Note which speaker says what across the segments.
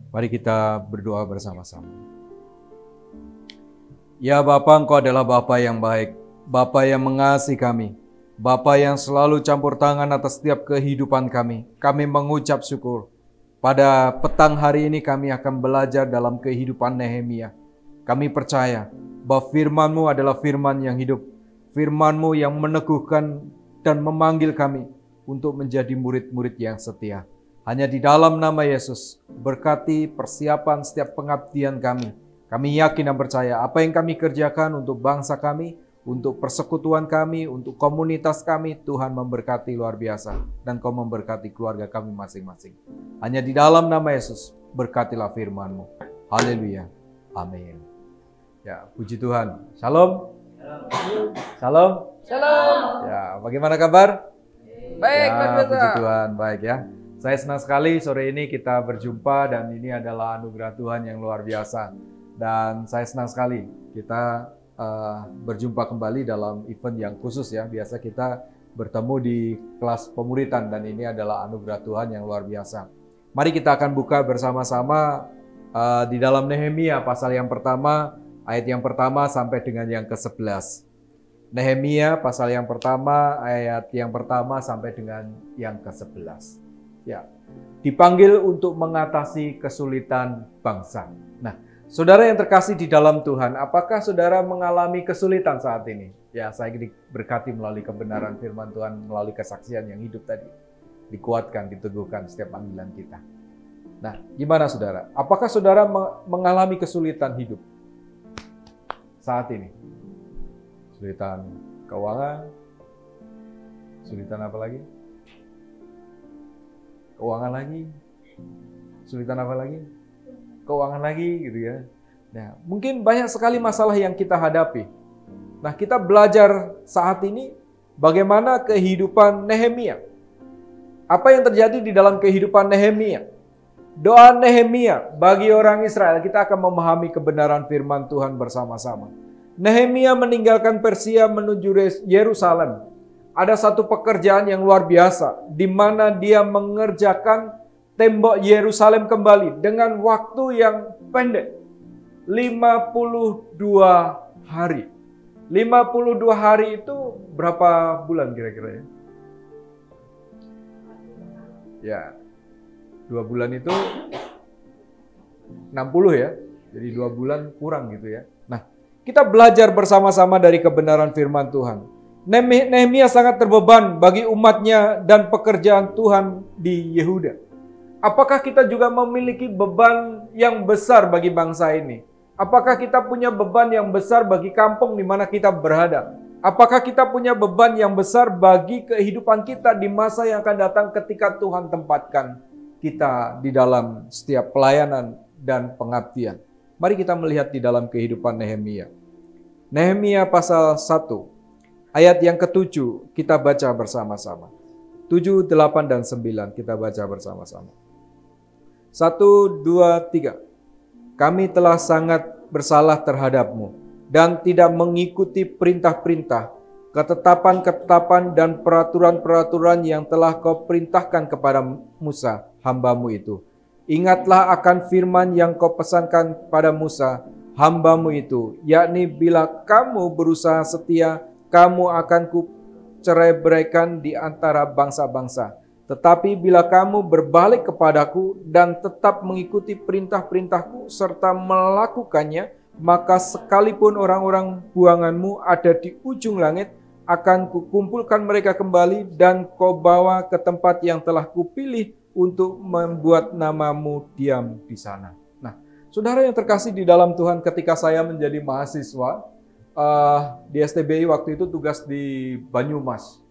Speaker 1: Mari kita berdoa bersama-sama. Ya Bapa, Engkau adalah Bapa yang baik, Bapa yang mengasihi kami, Bapa yang selalu campur tangan atas setiap kehidupan kami. Kami mengucap syukur. Pada petang hari ini kami akan belajar dalam kehidupan Nehemia. Kami percaya bahwa firman-Mu adalah firman yang hidup, firman-Mu yang meneguhkan dan memanggil kami untuk menjadi murid-murid yang setia. Hanya di dalam nama Yesus, berkati persiapan setiap pengabdian kami. Kami yakin dan percaya apa yang kami kerjakan untuk bangsa kami, untuk persekutuan kami, untuk komunitas kami, Tuhan memberkati luar biasa. Dan Kau memberkati keluarga kami masing-masing. Hanya di dalam nama Yesus, berkatilah firman-Mu. Haleluya. Amin. Ya, puji Tuhan. Shalom. Shalom.
Speaker 2: Shalom.
Speaker 1: Ya, bagaimana kabar?
Speaker 2: Baik,
Speaker 1: Ya, puji Tuhan. Baik ya. Saya senang sekali sore ini kita berjumpa dan ini adalah anugerah Tuhan yang luar biasa. Dan saya senang sekali kita berjumpa kembali dalam event yang khusus ya. Biasa kita bertemu di kelas pemuritan dan ini adalah anugerah Tuhan yang luar biasa. Mari kita akan buka bersama-sama di dalam Nehemia pasal yang pertama, ayat yang pertama sampai dengan yang ke-11. Nehemia pasal yang pertama, ayat yang pertama sampai dengan yang ke-11. Ya, dipanggil untuk mengatasi kesulitan bangsa. Nah, saudara yang terkasih di dalam Tuhan, apakah saudara mengalami kesulitan saat ini? Ya, saya diberkati melalui kebenaran firman Tuhan, melalui kesaksian yang hidup tadi. Dikuatkan, diteguhkan setiap panggilan kita. Nah, gimana saudara? Apakah saudara mengalami kesulitan hidup saat ini? Kesulitan keuangan? Kesulitan apa lagi? Keuangan lagi, kesulitan apa lagi? Keuangan lagi gitu ya. Nah, mungkin banyak sekali masalah yang kita hadapi. Nah, kita belajar saat ini bagaimana kehidupan Nehemia. Apa yang terjadi di dalam kehidupan Nehemia? Doa Nehemia bagi orang Israel, kita akan memahami kebenaran firman Tuhan bersama-sama. Nehemia meninggalkan Persia menuju Yerusalem. Ada satu pekerjaan yang luar biasa, di mana dia mengerjakan tembok Yerusalem kembali dengan waktu yang pendek. 52 hari. 52 hari itu berapa bulan kira-kira ya? Ya, 2 bulan itu 60 ya. Jadi 2 bulan kurang gitu ya. Nah, kita belajar bersama-sama dari kebenaran firman Tuhan. Nehemia sangat terbeban bagi umatnya dan pekerjaan Tuhan di Yehuda. Apakah kita juga memiliki beban yang besar bagi bangsa ini? Apakah kita punya beban yang besar bagi kampung di mana kita berada? Apakah kita punya beban yang besar bagi kehidupan kita di masa yang akan datang ketika Tuhan tempatkan kita di dalam setiap pelayanan dan pengabdian? Mari kita melihat di dalam kehidupan Nehemia. Nehemia pasal 1. Ayat yang ke-7 kita baca bersama-sama. 7, 8, dan 9 kita baca bersama-sama. 1, 2, 3. Kami telah sangat bersalah terhadapmu dan tidak mengikuti perintah-perintah, ketetapan-ketetapan dan peraturan-peraturan yang telah kau perintahkan kepada Musa, hambamu itu. Ingatlah akan firman yang kau pesankan pada Musa, hambamu itu, yakni bila kamu berusaha setia, kamu akan kucerai-beraikan di antara bangsa-bangsa. Tetapi bila kamu berbalik kepadaku dan tetap mengikuti perintah-perintahku serta melakukannya, maka sekalipun orang-orang buanganmu ada di ujung langit, akan kukumpulkan mereka kembali dan kau bawa ke tempat yang telah kupilih untuk membuat namamu diam di sana. Nah, saudara yang terkasih di dalam Tuhan, ketika saya menjadi mahasiswa, di STBI waktu itu tugas di Banyumas,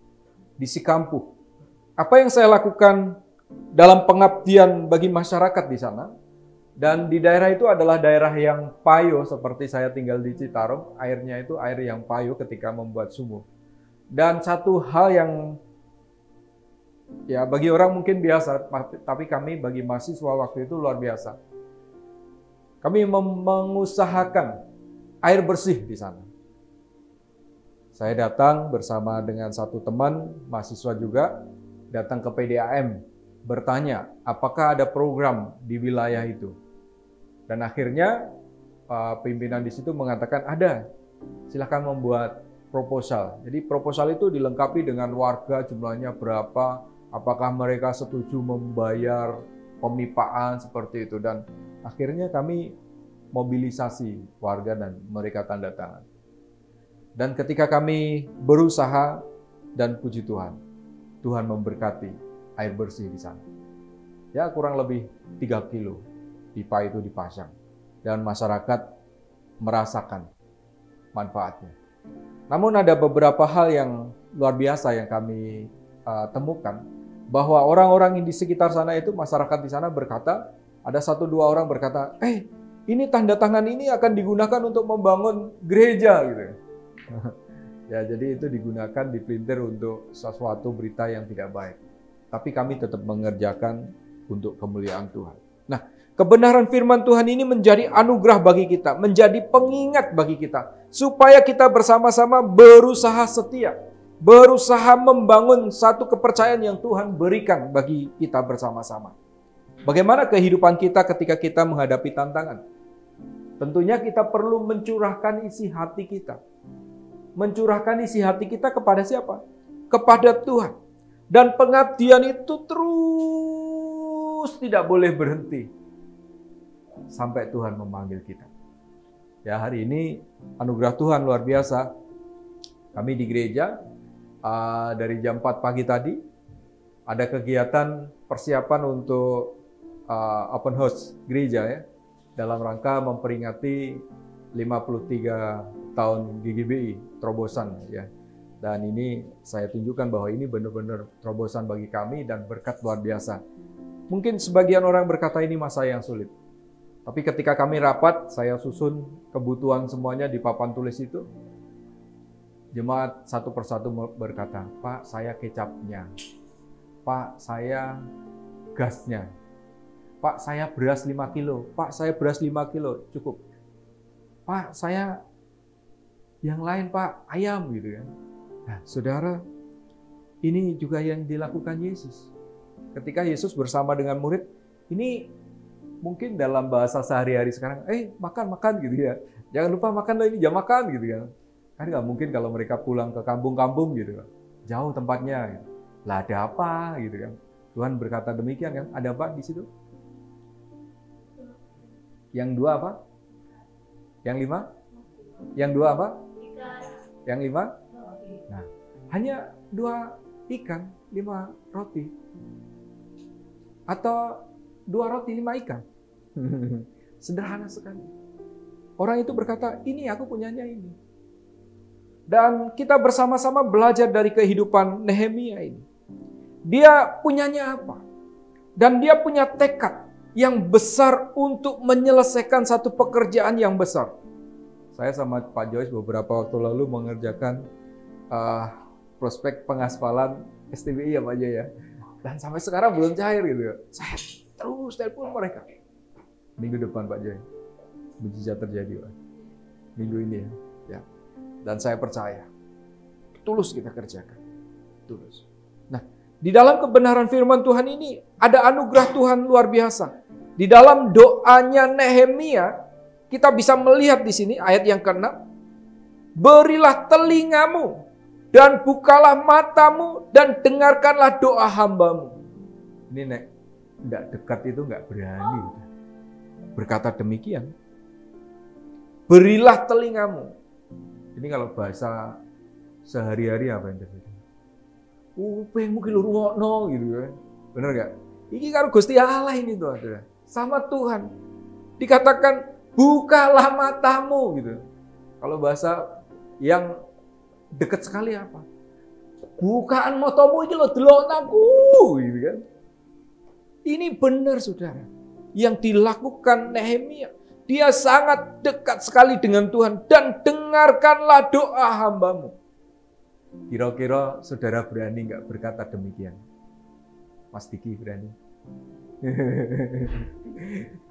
Speaker 1: di Sikampuh. Apa yang saya lakukan dalam pengabdian bagi masyarakat di sana, dan di daerah itu adalah daerah yang payo, seperti saya tinggal di Citarum, airnya itu air yang payo ketika membuat sumur. Dan satu hal yang ya bagi orang mungkin biasa, tapi kami bagi mahasiswa waktu itu luar biasa. Kami mengusahakan air bersih di sana. Saya datang bersama dengan satu teman mahasiswa juga, datang ke PDAM, bertanya apakah ada program di wilayah itu. Dan akhirnya pimpinan di situ mengatakan ada, silakan membuat proposal. Jadi proposal itu dilengkapi dengan warga jumlahnya berapa, apakah mereka setuju membayar pemipaan seperti itu. Dan akhirnya kami mobilisasi warga dan mereka tanda tangan. Dan ketika kami berusaha dan puji Tuhan, Tuhan memberkati air bersih di sana. Ya kurang lebih 3 kilo pipa itu dipasang dan masyarakat merasakan manfaatnya. Namun ada beberapa hal yang luar biasa yang kami temukan, bahwa orang-orang di sekitar sana itu, masyarakat di sana berkata, ada 1-2 orang berkata, ini tanda tangan ini akan digunakan untuk membangun gereja gitu. Ya, jadi itu digunakan, dipelintir untuk sesuatu berita yang tidak baik. Tapi kami tetap mengerjakan untuk kemuliaan Tuhan. Nah, kebenaran firman Tuhan ini menjadi anugerah bagi kita, menjadi pengingat bagi kita, supaya kita bersama-sama berusaha setia, berusaha membangun satu kepercayaan yang Tuhan berikan bagi kita bersama-sama. Bagaimana kehidupan kita ketika kita menghadapi tantangan? Tentunya kita perlu mencurahkan isi hati kita. Mencurahkan isi hati kita kepada siapa? Kepada Tuhan. Dan pengabdian itu terus tidak boleh berhenti sampai Tuhan memanggil kita. Ya, hari ini anugerah Tuhan luar biasa. Kami di gereja dari jam 4 pagi tadi ada kegiatan persiapan untuk open house gereja ya, dalam rangka memperingati 53 tahun GGBI terobosan ya. Dan ini saya tunjukkan bahwa ini benar-benar terobosan bagi kami dan berkat luar biasa. Mungkin sebagian orang berkata ini masa yang sulit. Tapi ketika kami rapat, saya susun kebutuhan semuanya di papan tulis itu. Jemaat satu persatu berkata, Pak, saya kecapnya. Pak, saya gasnya. Pak, saya beras 5 kilo. Pak, saya beras 5 kilo. Cukup. Pak, saya yang lain, Pak, ayam gitu kan. Nah, saudara, ini juga yang dilakukan Yesus. Ketika Yesus bersama dengan murid, ini mungkin dalam bahasa sehari-hari sekarang, makan gitu ya. Jangan lupa makan loh, ini jam makan gitu kan. Kan nggak mungkin kalau mereka pulang ke kampung-kampung gitu kan. Jauh tempatnya. Gitu. Lah ada apa gitu kan. Tuhan berkata demikian kan. Ada apa di situ? Yang 2 apa? Yang 5? Yang 2 apa? Yang 5? Nah, hanya 2 ikan, 5 roti. Atau 2 roti, 5 ikan. Sederhana sekali. Orang itu berkata, ini aku punyanya ini. Dan kita bersama-sama belajar dari kehidupan Nehemia ini. Dia punyanya apa? Dan dia punya tekad yang besar untuk menyelesaikan satu pekerjaan yang besar. Saya sama Pak Joyce beberapa waktu lalu mengerjakan prospek pengaspalan STBI ya Pak Joy ya. Dan sampai sekarang belum cair gitu. Saya terus telepon mereka. Minggu depan Pak Joy, mujizat terjadi Pak. Minggu ini ya. Dan saya percaya, tulus kita kerjakan. Tulus. Nah, di dalam kebenaran firman Tuhan ini ada anugerah Tuhan luar biasa. Di dalam doanya Nehemia, kita bisa melihat di sini ayat yang ke-6. Berilah telingamu dan bukalah matamu dan dengarkanlah doa hambamu. Ini Nek, enggak dekat itu enggak berani berkata demikian. Berilah telingamu. Ini kalau bahasa sehari-hari apa yang terjadi? Upengmu ki rungokno gitu kan. Bener enggak? Iki karo Gusti Allah ini tuh ada. Sama Tuhan. Dikatakan bukalah matamu gitu. Kalau bahasa yang dekat sekali apa? Bukaan matamu iki lho deloknaku gitu kan. Ini benar Saudara. Yang dilakukan Nehemia. Dia sangat dekat sekali dengan Tuhan dan dengarkanlah doa hambamu. Kira-kira Saudara berani nggak berkata demikian? Mas Diki berani?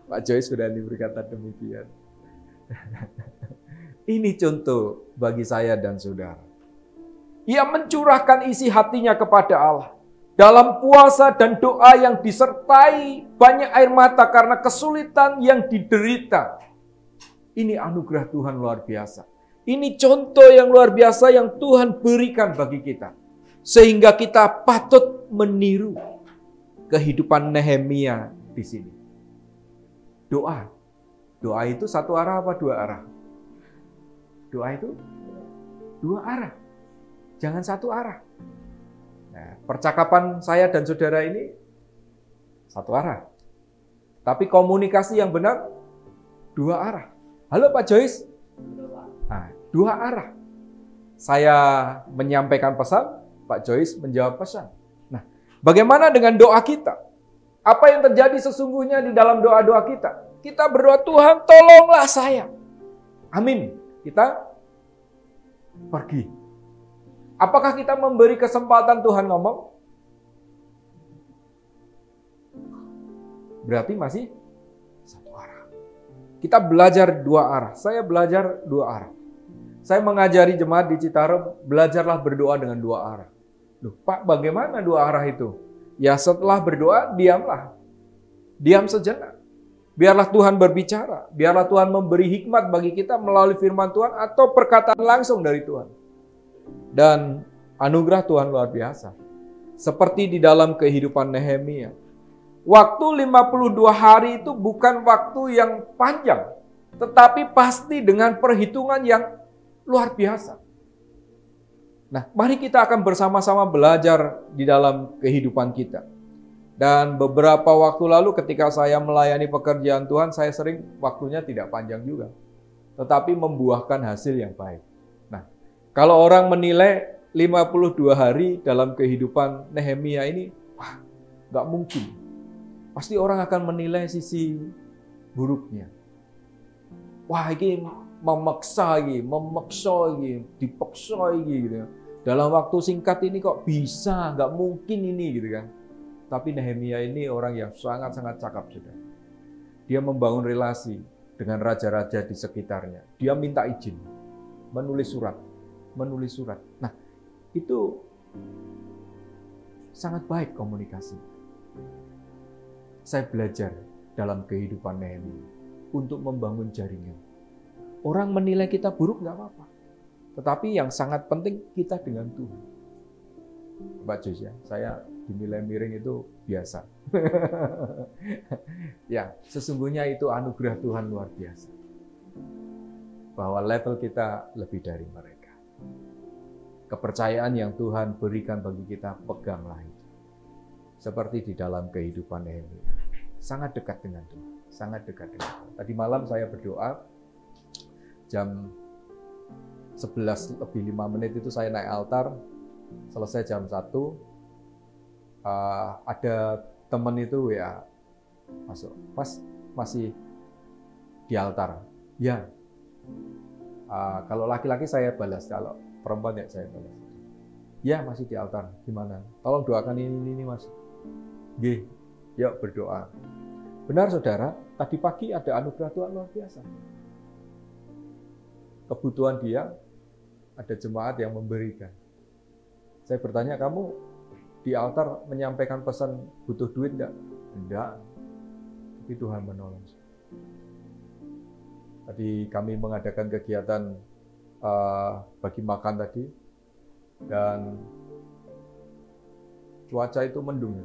Speaker 1: Pak Joyce berani berkata demikian. Ini contoh bagi saya dan saudara. Ia mencurahkan isi hatinya kepada Allah. dalam puasa dan doa yang disertai banyak air mata karena kesulitan yang diderita. Ini anugerah Tuhan luar biasa. Ini contoh yang luar biasa yang Tuhan berikan bagi kita. Sehingga kita patut meniru kehidupan Nehemia di sini. Doa. Doa itu satu arah apa dua arah? Doa itu dua arah. Jangan satu arah. Nah, percakapan saya dan saudara ini satu arah. Tapi komunikasi yang benar dua arah. Halo Pak Joyce. Nah, dua arah. Saya menyampaikan pesan, Pak Joyce menjawab pesan. Nah, bagaimana dengan doa kita? Apa yang terjadi sesungguhnya di dalam doa-doa kita? Kita berdoa, Tuhan tolonglah saya. Amin. Kita pergi. Apakah kita memberi kesempatan Tuhan ngomong? Berarti masih satu arah. Kita belajar dua arah. Saya belajar dua arah. Saya mengajari jemaat di Citarum, belajarlah berdoa dengan dua arah. Loh, Pak, bagaimana dua arah itu? Ya setelah berdoa, diamlah. Diam sejenak. Biarlah Tuhan berbicara. Biarlah Tuhan memberi hikmat bagi kita melalui firman Tuhan atau perkataan langsung dari Tuhan. Dan anugerah Tuhan luar biasa. Seperti di dalam kehidupan Nehemia. Waktu 52 hari itu bukan waktu yang panjang. Tetapi pasti dengan perhitungan yang luar biasa. Nah, mari kita akan bersama-sama belajar di dalam kehidupan kita. Dan beberapa waktu lalu ketika saya melayani pekerjaan Tuhan, saya sering waktunya tidak panjang juga. Tetapi membuahkan hasil yang baik. Nah, kalau orang menilai 52 hari dalam kehidupan Nehemia ini, wah, nggak mungkin. Pasti orang akan menilai sisi buruknya. Wah, ini memaksa dipaksa gitu. Dalam waktu singkat ini kok bisa, nggak mungkin ini gitu kan. Tapi Nehemia ini orang yang sangat-sangat cakap sudah. Dia membangun relasi dengan raja-raja di sekitarnya. Dia minta izin, menulis surat. Nah, itu sangat baik komunikasi. Saya belajar dalam kehidupan Nehemia untuk membangun jaringan. Orang menilai kita buruk nggak apa-apa. Tetapi yang sangat penting kita dengan Tuhan. Mbak Jus ya, saya dinilai miring itu biasa. Ya, sesungguhnya itu anugerah Tuhan luar biasa. Bahwa level kita lebih dari mereka. Kepercayaan yang Tuhan berikan bagi kita, peganglah itu. Seperti di dalam kehidupan Nehemia. Sangat dekat dengan Tuhan. Sangat dekat dengan Tuhan. Tadi malam saya berdoa, jam 11 lebih 5 menit itu saya naik altar. Selesai jam 1, ada teman itu ya masuk, Mas masih di altar? Ya. Kalau laki-laki saya balas, kalau perempuan ya saya balas. Ya masih di altar, gimana? Tolong doakan ini Mas. Nggih, yuk berdoa. Benar saudara, tadi pagi ada anugerah Tuhan luar biasa. Kebutuhan dia, ada jemaat yang memberikan. Saya bertanya, kamu di altar menyampaikan pesan butuh duit enggak? Enggak. Tapi Tuhan menolong. Tadi kami mengadakan kegiatan bagi makan tadi. Dan cuaca itu mendung.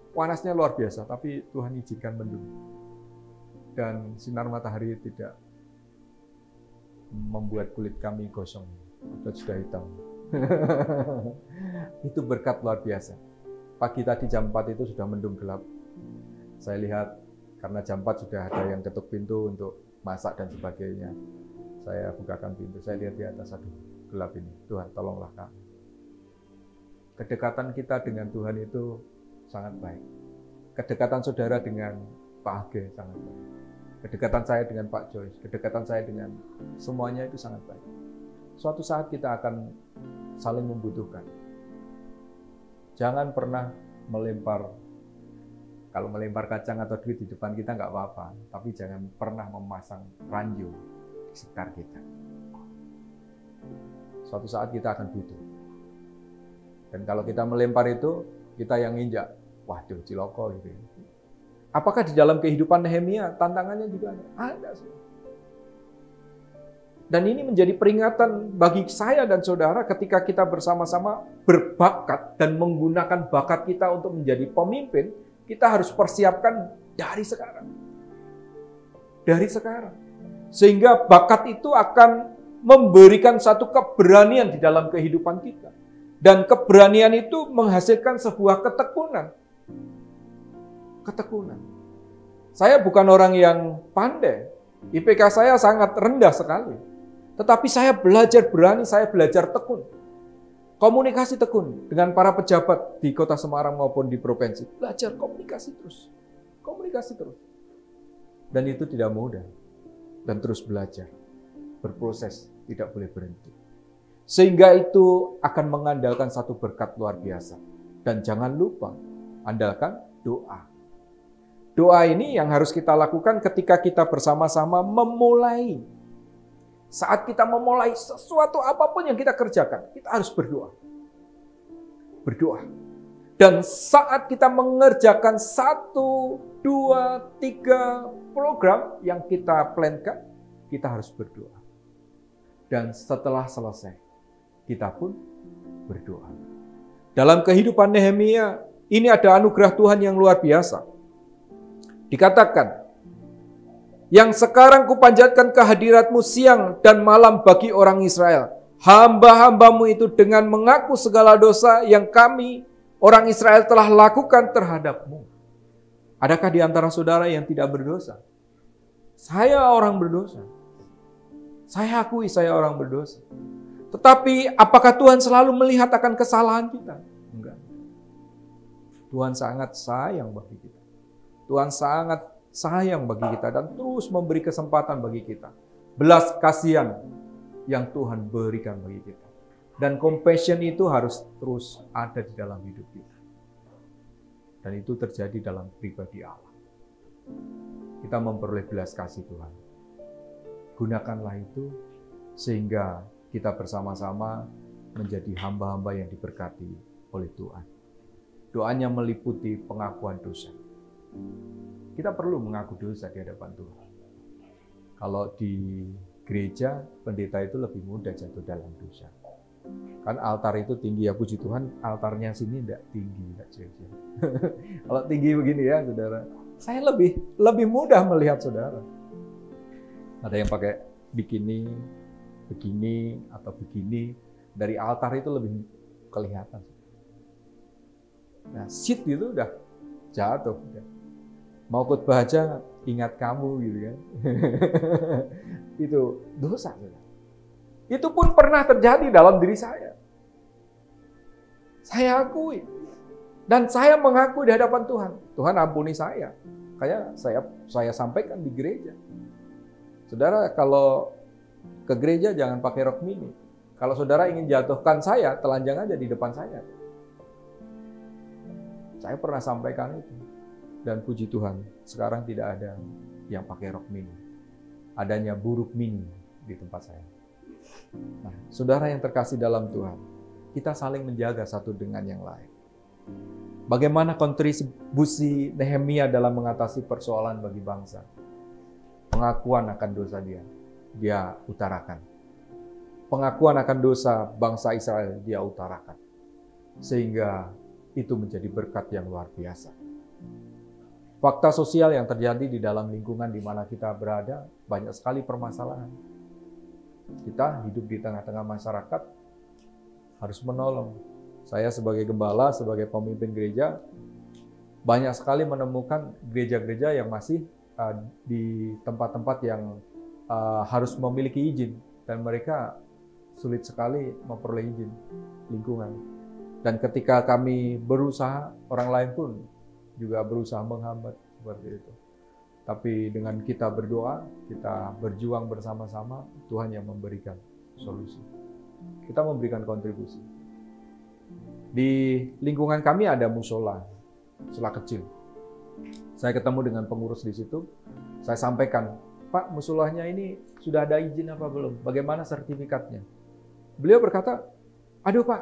Speaker 1: Panasnya luar biasa, tapi Tuhan izinkan mendung. Dan sinar matahari tidak membuat kulit kami gosong atau sudah hitam. Itu berkat luar biasa. Pagi tadi jam 4 itu sudah mendung gelap. Saya lihat karena jam 4 sudah ada yang ketuk pintu untuk masak dan sebagainya. Saya bukakan pintu, saya lihat di atas, aduh gelap ini. Tuhan tolonglah kami. Kedekatan kita dengan Tuhan itu sangat baik. Kedekatan saudara dengan Pak Age sangat baik. Kedekatan saya dengan Pak Joyce, kedekatan saya dengan semuanya itu sangat baik. Suatu saat kita akan saling membutuhkan. Jangan pernah melempar, kalau melempar kacang atau duit di depan kita nggak apa-apa, tapi jangan pernah memasang ranjau di sekitar kita. Suatu saat kita akan butuh. Dan kalau kita melempar itu, kita yang nginjak. Waduh, ciloko gitu ya. Apakah di dalam kehidupan Nehemia tantangannya juga ada? Ada sih. Dan ini menjadi peringatan bagi saya dan saudara ketika kita bersama-sama berbakat dan menggunakan bakat kita untuk menjadi pemimpin, kita harus persiapkan dari sekarang. Dari sekarang. Sehingga bakat itu akan memberikan satu keberanian di dalam kehidupan kita. Dan keberanian itu menghasilkan sebuah ketekunan. Ketekunan. Saya bukan orang yang pandai. IPK saya sangat rendah sekali. Tetapi saya belajar berani, saya belajar tekun. Komunikasi tekun dengan para pejabat di Kota Semarang maupun di provinsi. Belajar komunikasi terus. Komunikasi terus. Dan itu tidak mudah. Dan terus belajar. Berproses, tidak boleh berhenti. Sehingga itu akan mengandalkan satu berkat luar biasa. Dan jangan lupa, andalkan doa. Doa ini yang harus kita lakukan ketika kita bersama-sama memulai. Saat kita memulai sesuatu apapun yang kita kerjakan, kita harus berdoa. Berdoa. Dan saat kita mengerjakan 1, 2, 3 program yang kita plankan, kita harus berdoa. Dan setelah selesai, kita pun berdoa. Dalam kehidupan Nehemia, ini ada anugerah Tuhan yang luar biasa. Dikatakan, yang sekarang kupanjatkan kehadiratmu siang dan malam bagi orang Israel. Hamba-hambamu itu dengan mengaku segala dosa yang kami, orang Israel, telah lakukan terhadapmu. Adakah di antara saudara yang tidak berdosa? Saya orang berdosa. Saya akui saya orang berdosa. Tetapi apakah Tuhan selalu melihat akan kesalahan kita? Enggak. Tuhan sangat sayang bagi kita. Tuhan sangat sayang bagi kita dan terus memberi kesempatan bagi kita. Belas kasihan yang Tuhan berikan bagi kita. Dan compassion itu harus terus ada di dalam hidup kita. Dan itu terjadi dalam pribadi Allah. Kita memperoleh belas kasih Tuhan. Gunakanlah itu sehingga kita bersama-sama menjadi hamba-hamba yang diberkati oleh Tuhan. Doanya meliputi pengakuan dosa. Kita perlu mengaku dosa di hadapan Tuhan. Kalau di gereja, pendeta itu lebih mudah jatuh dalam dosa. Kan altar itu tinggi ya, puji Tuhan, altarnya sini tidak tinggi. Kalau tinggi begini ya, saudara, saya lebih mudah melihat saudara. Ada yang pakai bikini, begini, atau begini. Dari altar itu lebih kelihatan. Nah, seat itu udah jatuh. Mau khotbah aja ingat kamu gitu kan. Itu dosa. Itu pun pernah terjadi dalam diri saya. Saya akui. Dan saya mengaku di hadapan Tuhan. Tuhan ampuni saya. Kayak saya sampaikan di gereja. Saudara kalau ke gereja jangan pakai rok mini. Kalau saudara ingin jatuhkan saya, telanjang aja di depan saya. Saya pernah sampaikan itu. Dan puji Tuhan, sekarang tidak ada yang pakai rok mini. Adanya buruk mini di tempat saya. Nah, saudara yang terkasih dalam Tuhan, kita saling menjaga satu dengan yang lain. Bagaimana kontribusi Nehemia dalam mengatasi persoalan bagi bangsa? Pengakuan akan dosa dia utarakan. Pengakuan akan dosa bangsa Israel, dia utarakan. Sehingga itu menjadi berkat yang luar biasa. Fakta sosial yang terjadi di dalam lingkungan di mana kita berada, banyak sekali permasalahan. Kita hidup di tengah-tengah masyarakat, harus menolong. Saya sebagai gembala, sebagai pemimpin gereja, banyak sekali menemukan gereja-gereja yang masih di tempat-tempat yang harus memiliki izin. Dan mereka sulit sekali memperoleh izin lingkungan. Dan ketika kami berusaha, orang lain pun juga berusaha menghambat seperti itu. Tapi dengan kita berdoa, kita berjuang bersama-sama, Tuhan yang memberikan solusi. Kita memberikan kontribusi. Di lingkungan kami ada musola kecil. Saya ketemu dengan pengurus di situ, saya sampaikan, Pak, musolanya ini sudah ada izin apa belum? Bagaimana sertifikatnya? Beliau berkata, aduh Pak,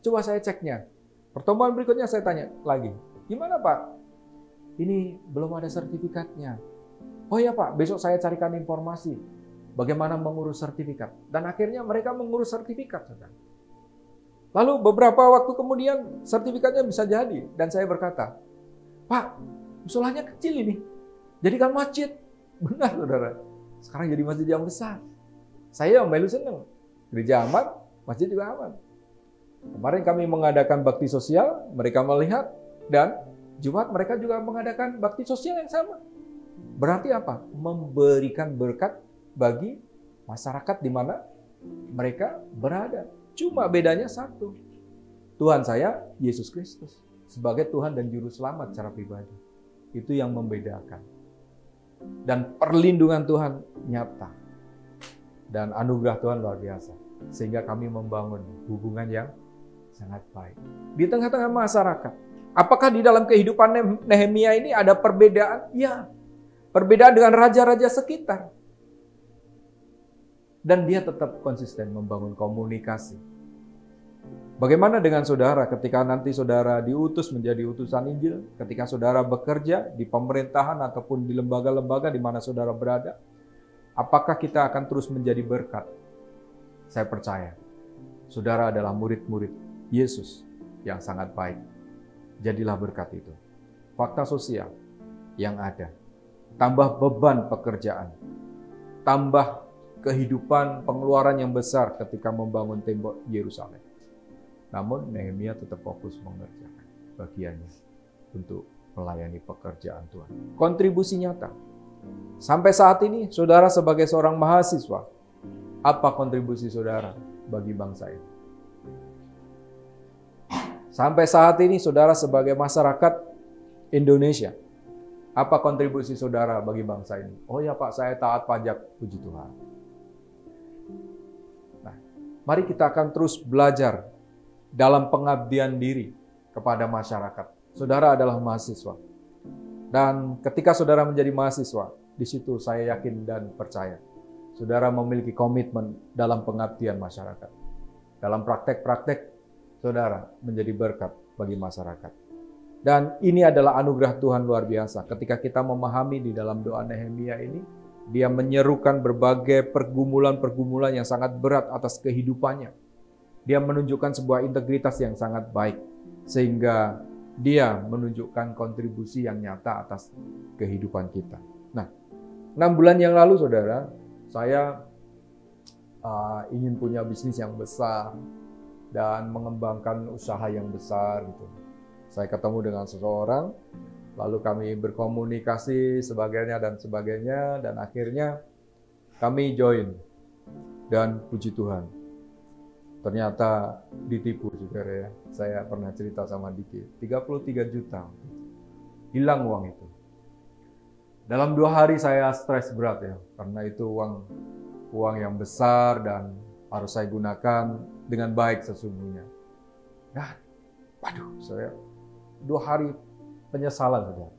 Speaker 1: coba saya ceknya. Pertemuan berikutnya saya tanya lagi, gimana Pak? Ini belum ada sertifikatnya. Oh ya Pak, besok saya carikan informasi bagaimana mengurus sertifikat. Dan akhirnya mereka mengurus sertifikat. Lalu beberapa waktu kemudian sertifikatnya bisa jadi. Dan saya berkata, Pak, musolanya kecil ini. Jadikan masjid. Benar saudara. Sekarang jadi masjid yang besar. Saya yang melu senang. Gereja aman, masjid juga aman. Kemarin kami mengadakan bakti sosial, mereka melihat, dan Jumat mereka juga mengadakan bakti sosial yang sama. Berarti apa? Memberikan berkat bagi masyarakat di mana mereka berada. Cuma bedanya satu. Tuhan saya, Yesus Kristus. Sebagai Tuhan dan Juru Selamat secara pribadi. Itu yang membedakan. Dan perlindungan Tuhan nyata. Dan anugerah Tuhan luar biasa. Sehingga kami membangun hubungan yang sangat baik. Di tengah-tengah masyarakat. Apakah di dalam kehidupan Nehemia ini ada perbedaan? Ya. Perbedaan dengan raja-raja sekitar. Dan dia tetap konsisten membangun komunikasi. Bagaimana dengan saudara ketika nanti saudara diutus menjadi utusan Injil? Ketika saudara bekerja di pemerintahan ataupun di lembaga-lembaga di mana saudara berada? Apakah kita akan terus menjadi berkat? Saya percaya. Saudara adalah murid-murid Yesus yang sangat baik. Jadilah berkat itu. Fakta sosial yang ada. Tambah beban pekerjaan. Tambah kehidupan pengeluaran yang besar ketika membangun tembok Yerusalem. Namun Nehemia tetap fokus mengerjakan bagiannya untuk melayani pekerjaan Tuhan. Kontribusi nyata. Sampai saat ini, saudara sebagai seorang mahasiswa, apa kontribusi saudara bagi bangsa ini? Sampai saat ini, saudara sebagai masyarakat Indonesia, apa kontribusi saudara bagi bangsa ini? Oh ya Pak, saya taat pajak, puji Tuhan. Nah, mari kita akan terus belajar dalam pengabdian diri kepada masyarakat. Saudara adalah mahasiswa. Dan ketika saudara menjadi mahasiswa, di situ saya yakin dan percaya, saudara memiliki komitmen dalam pengabdian masyarakat. Dalam praktek-praktek, saudara menjadi berkat bagi masyarakat. Dan ini adalah anugerah Tuhan luar biasa. Ketika kita memahami di dalam doa Nehemia ini, dia menyerukan berbagai pergumulan-pergumulan yang sangat berat atas kehidupannya. Dia menunjukkan sebuah integritas yang sangat baik. Sehingga dia menunjukkan kontribusi yang nyata atas kehidupan kita. Nah, 6 bulan yang lalu, saudara, saya ingin punya bisnis yang besar dan mengembangkan usaha yang besar. Gitu. Saya ketemu dengan seseorang, lalu kami berkomunikasi sebagainya, dan akhirnya kami join. Dan puji Tuhan, ternyata ditipu juga ya. Saya pernah cerita sama Diki, 33 juta. Hilang uang itu. Dalam 2 hari saya stres berat ya, karena itu uang yang besar dan harus saya gunakan dengan baik sesungguhnya. Dan, waduh, saya 2 hari penyesalan saudara,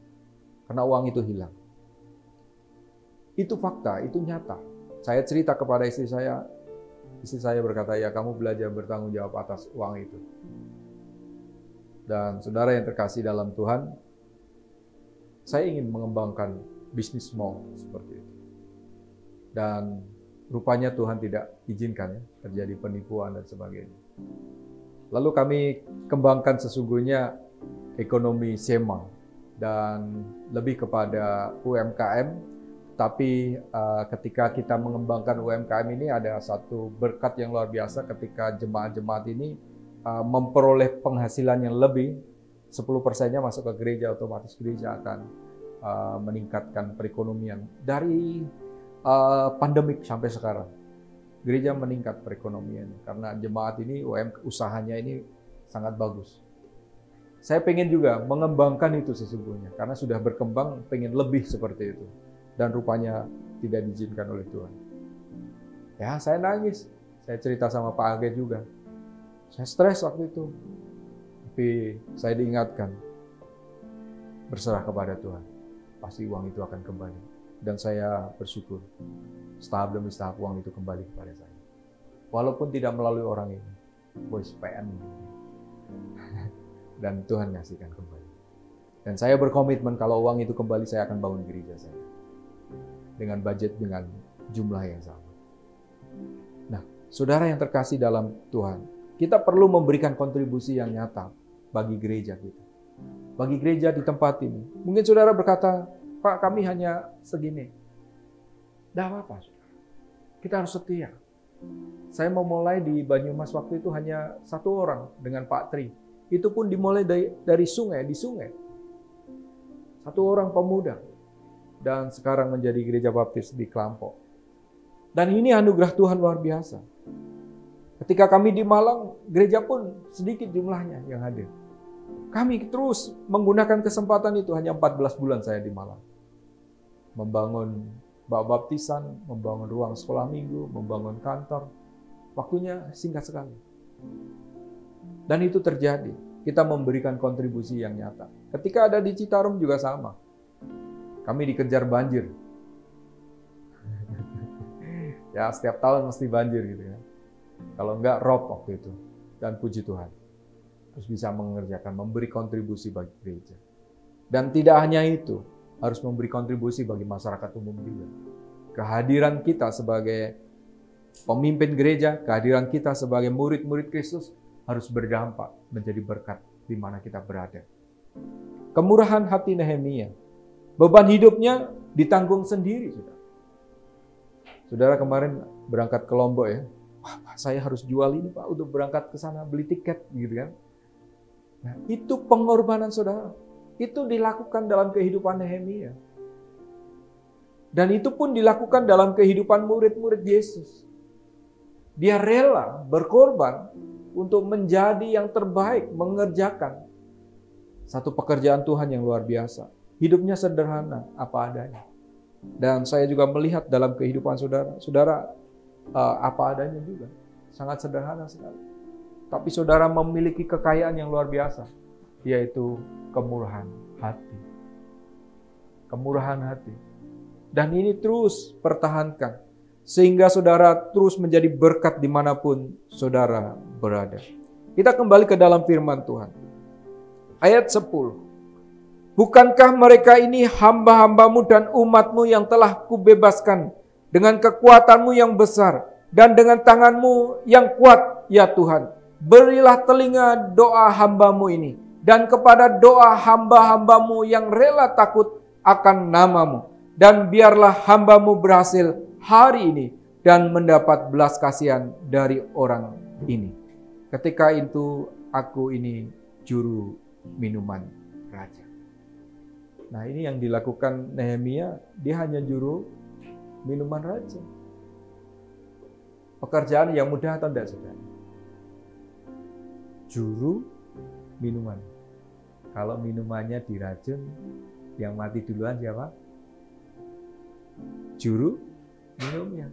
Speaker 1: karena uang itu hilang. Itu fakta, itu nyata. Saya cerita kepada istri saya berkata, ya kamu belajar bertanggung jawab atas uang itu. Dan saudara yang terkasih dalam Tuhan, saya ingin mengembangkan bisnis mall seperti itu. Dan rupanya Tuhan tidak izinkan ya, terjadi penipuan dan sebagainya. Lalu kami kembangkan sesungguhnya ekonomi sema dan lebih kepada UMKM. Tapi ketika kita mengembangkan UMKM ini ada satu berkat yang luar biasa ketika jemaat-jemaat ini memperoleh penghasilan yang lebih, 10%-nya masuk ke gereja, otomatis gereja akan meningkatkan perekonomian. Dari pandemik sampai sekarang, gereja meningkat perekonomian karena jemaat ini usahanya ini sangat bagus. Saya pengen juga mengembangkan itu sesungguhnya karena sudah berkembang, pengen lebih seperti itu. Dan rupanya tidak diizinkan oleh Tuhan. Ya, saya nangis. Saya cerita sama Pak Age juga. Saya stres waktu itu. Tapi saya diingatkan, berserah kepada Tuhan. Pasti uang itu akan kembali. Dan saya bersyukur, setahap demi setahap uang itu kembali kepada saya. Walaupun tidak melalui orang ini. Boys PN. Dan Tuhan ngasihkan kembali. Dan saya berkomitmen kalau uang itu kembali, saya akan bangun gereja saya. Dengan budget, dengan jumlah yang sama. Nah, saudara yang terkasih dalam Tuhan, kita perlu memberikan kontribusi yang nyata bagi gereja kita. Bagi gereja di tempat ini. Mungkin saudara berkata, Pak, kami hanya segini. Tidak apa-apa, saudara. Kita harus setia. Saya mau mulai di Banyumas waktu itu hanya 1 orang dengan Pak Tri. Itu pun dimulai dari sungai, di sungai. 1 orang pemuda. Dan sekarang menjadi gereja baptis di Klampok. Dan ini anugerah Tuhan luar biasa. Ketika kami di Malang, gereja pun sedikit jumlahnya yang hadir. Kami terus menggunakan kesempatan itu, hanya 14 bulan saya di Malang. Membangun baptisan, membangun ruang sekolah minggu, membangun kantor. Waktunya singkat sekali. Dan itu terjadi. Kita memberikan kontribusi yang nyata. Ketika ada di Citarum juga sama. Kami dikejar banjir. Ya, setiap tahun mesti banjir gitu ya. Kalau enggak, rob waktu itu. Dan puji Tuhan. Terus bisa mengerjakan, memberi kontribusi bagi gereja. Dan tidak hanya itu, harus memberi kontribusi bagi masyarakat umum juga. Kehadiran kita sebagai pemimpin gereja, kehadiran kita sebagai murid-murid Kristus harus berdampak menjadi berkat di mana kita berada. Kemurahan hati Nehemia. Beban hidupnya ditanggung sendiri, saudara. Saudara kemarin berangkat ke Lombok ya. Wah, Pak, saya harus jual ini Pak untuk berangkat ke sana, beli tiket gitu kan. Nah, itu pengorbanan saudara. Itu dilakukan dalam kehidupan Nehemia. Dan itu pun dilakukan dalam kehidupan murid-murid Yesus. Dia rela berkorban untuk menjadi yang terbaik, mengerjakan satu pekerjaan Tuhan yang luar biasa. Hidupnya sederhana, apa adanya. Dan saya juga melihat dalam kehidupan saudara, apa adanya juga. Sangat sederhana sekali. Tapi saudara memiliki kekayaan yang luar biasa, yaitu kemurahan hati. Kemurahan hati. Dan ini terus pertahankan, sehingga saudara terus menjadi berkat dimanapun saudara berada. Kita kembali ke dalam firman Tuhan. Ayat 10. Bukankah mereka ini hamba-hambamu dan umatmu yang telah kubebaskan dengan kekuatanmu yang besar dan dengan tanganmu yang kuat, ya Tuhan. Berilah telinga doa hambamu ini dan kepada doa hamba-hambamu yang rela takut akan namamu. Dan biarlah hambamu berhasil hari ini dan mendapat belas kasihan dari orang ini. Ketika itu aku ini juru minuman raja. Nah, ini yang dilakukan Nehemia, dia hanya juru minuman raja. Pekerjaan yang mudah atau tidak, saudara? Juru minuman. Kalau minumannya diracun, yang mati duluan siapa? Juru minumnya.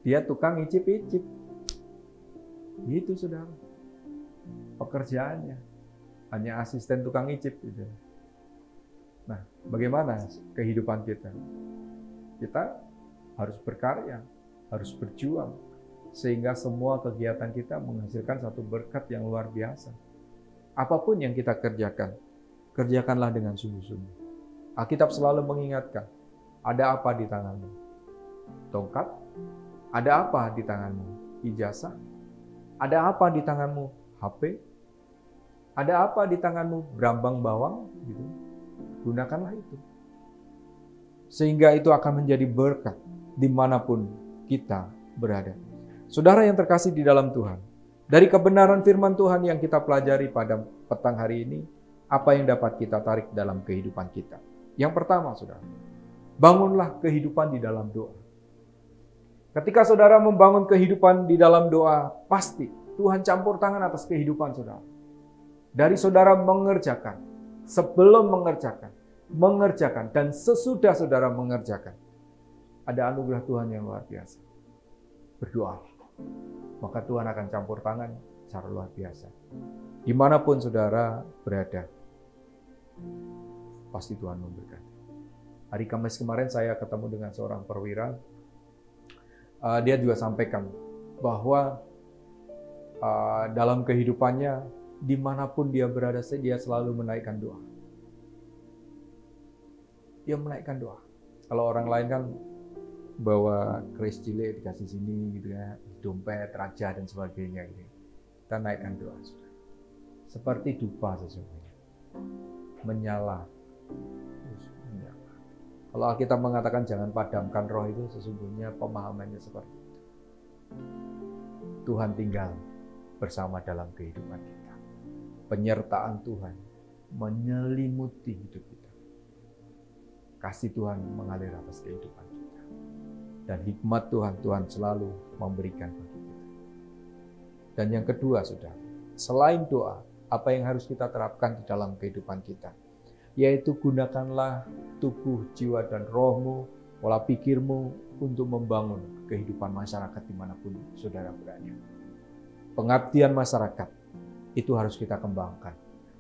Speaker 1: Dia tukang icip-icip. Gitu, saudara. Pekerjaannya. Hanya asisten tukang icip gitu. Nah, bagaimana kehidupan kita? Kita harus berkarya, harus berjuang, sehingga semua kegiatan kita menghasilkan satu berkat yang luar biasa. Apapun yang kita kerjakan, kerjakanlah dengan sungguh-sungguh. Alkitab selalu mengingatkan, ada apa di tanganmu? Tongkat? Ada apa di tanganmu? Ijazah? Ada apa di tanganmu? HP? Ada apa di tanganmu? Brambang bawang? Gitu. Gunakanlah itu. Sehingga itu akan menjadi berkat dimanapun kita berada. Saudara yang terkasih di dalam Tuhan, dari kebenaran firman Tuhan yang kita pelajari pada petang hari ini, apa yang dapat kita tarik dalam kehidupan kita? Yang pertama, saudara, bangunlah kehidupan di dalam doa. Ketika saudara membangun kehidupan di dalam doa, pasti Tuhan campur tangan atas kehidupan saudara. Dari saudara mengerjakan, sebelum mengerjakan, dan sesudah saudara mengerjakan, ada anugerah Tuhan yang luar biasa. Berdoa, maka Tuhan akan campur tangan secara luar biasa. Dimanapun saudara berada, pasti Tuhan memberkati. Hari Kamis kemarin saya ketemu dengan seorang perwira. Dia juga sampaikan bahwa dalam kehidupannya dimanapun dia berada, dia selalu menaikkan doa. Dia menaikkan doa. Kalau orang lain kan bawa keris cilik dikasih sini gitu ya, dompet, raja dan sebagainya gitu. Kita naikkan doa. Seperti dupa sesungguhnya. Menyala. Kalau Alkitab mengatakan jangan padamkan roh, itu sesungguhnya pemahamannya seperti itu. Tuhan tinggal bersama dalam kehidupan kita. Penyertaan Tuhan menyelimuti hidup kita. Kasih Tuhan mengalir atas kehidupan kita. Dan hikmat Tuhan selalu memberikan bagi kita. Dan yang kedua, saudara, selain doa, apa yang harus kita terapkan di dalam kehidupan kita? Yaitu gunakanlah tubuh, jiwa, dan rohmu, pola pikirmu untuk membangun kehidupan masyarakat dimanapun saudara berada. Pengabdian masyarakat itu harus kita kembangkan.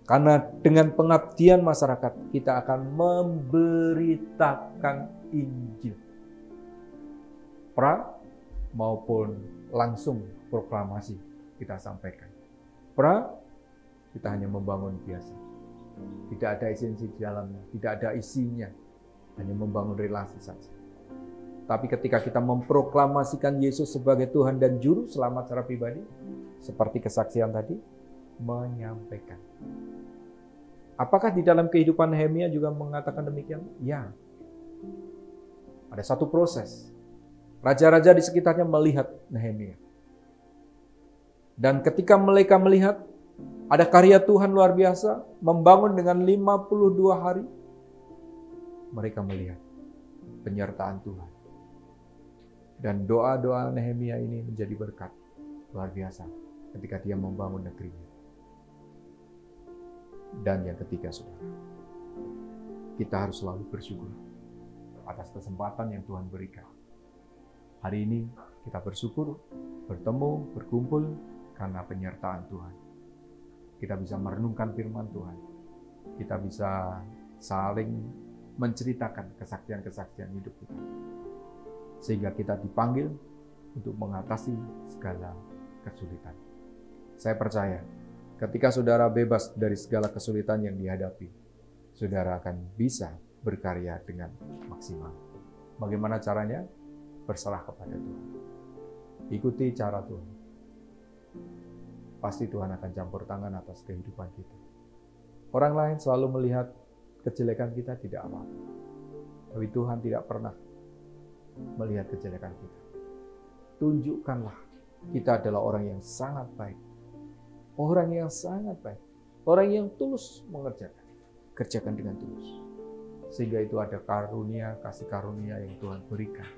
Speaker 1: Karena dengan pengabdian masyarakat kita akan memberitakan Injil. Pra maupun langsung proklamasi kita sampaikan. Pra kita hanya membangun biasa. Tidak ada esensi di dalamnya, tidak ada isinya, hanya membangun relasi saja. Tapi ketika kita memproklamasikan Yesus sebagai Tuhan dan Juru Selamat secara pribadi, seperti kesaksian tadi, menyampaikan. Apakah di dalam kehidupan Nehemia juga mengatakan demikian? Ya. Ada satu proses. Raja-raja di sekitarnya melihat Nehemia. Dan ketika mereka melihat, ada karya Tuhan luar biasa, membangun dengan 52 hari. Mereka melihat penyertaan Tuhan. Dan doa-doa Nehemia ini menjadi berkat luar biasa ketika dia membangun negerinya. Dan yang ketiga, saudara, kita harus selalu bersyukur atas kesempatan yang Tuhan berikan. Hari ini kita bersyukur, bertemu, berkumpul karena penyertaan Tuhan. Kita bisa merenungkan firman Tuhan. Kita bisa saling menceritakan kesaksian-kesaksian hidup kita. Sehingga kita dipanggil untuk mengatasi segala kesulitan. Saya percaya, ketika saudara bebas dari segala kesulitan yang dihadapi, saudara akan bisa berkarya dengan maksimal. Bagaimana caranya? Berserah kepada Tuhan. Ikuti cara Tuhan. Pasti Tuhan akan campur tangan atas kehidupan kita. Orang lain selalu melihat kejelekan kita, tidak apa-apa. Tapi Tuhan tidak pernah melihat kejelekan kita. Tunjukkanlah kita adalah orang yang sangat baik. Orang yang sangat baik. Orang yang tulus mengerjakan. Kerjakan dengan tulus. Sehingga itu ada karunia, kasih karunia yang Tuhan berikan.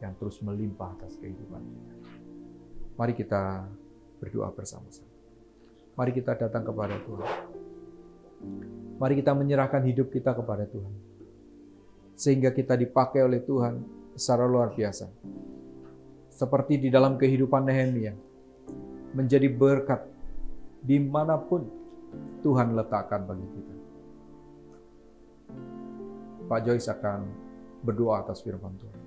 Speaker 1: Yang terus melimpah atas kehidupan kita. Mari kita berdoa bersama-sama. Mari kita datang kepada Tuhan. Mari kita menyerahkan hidup kita kepada Tuhan. Sehingga kita dipakai oleh Tuhan secara luar biasa. Seperti di dalam kehidupan Nehemia. Menjadi berkat dimanapun Tuhan letakkan bagi kita. Pak Joyce akan berdoa atas firman Tuhan.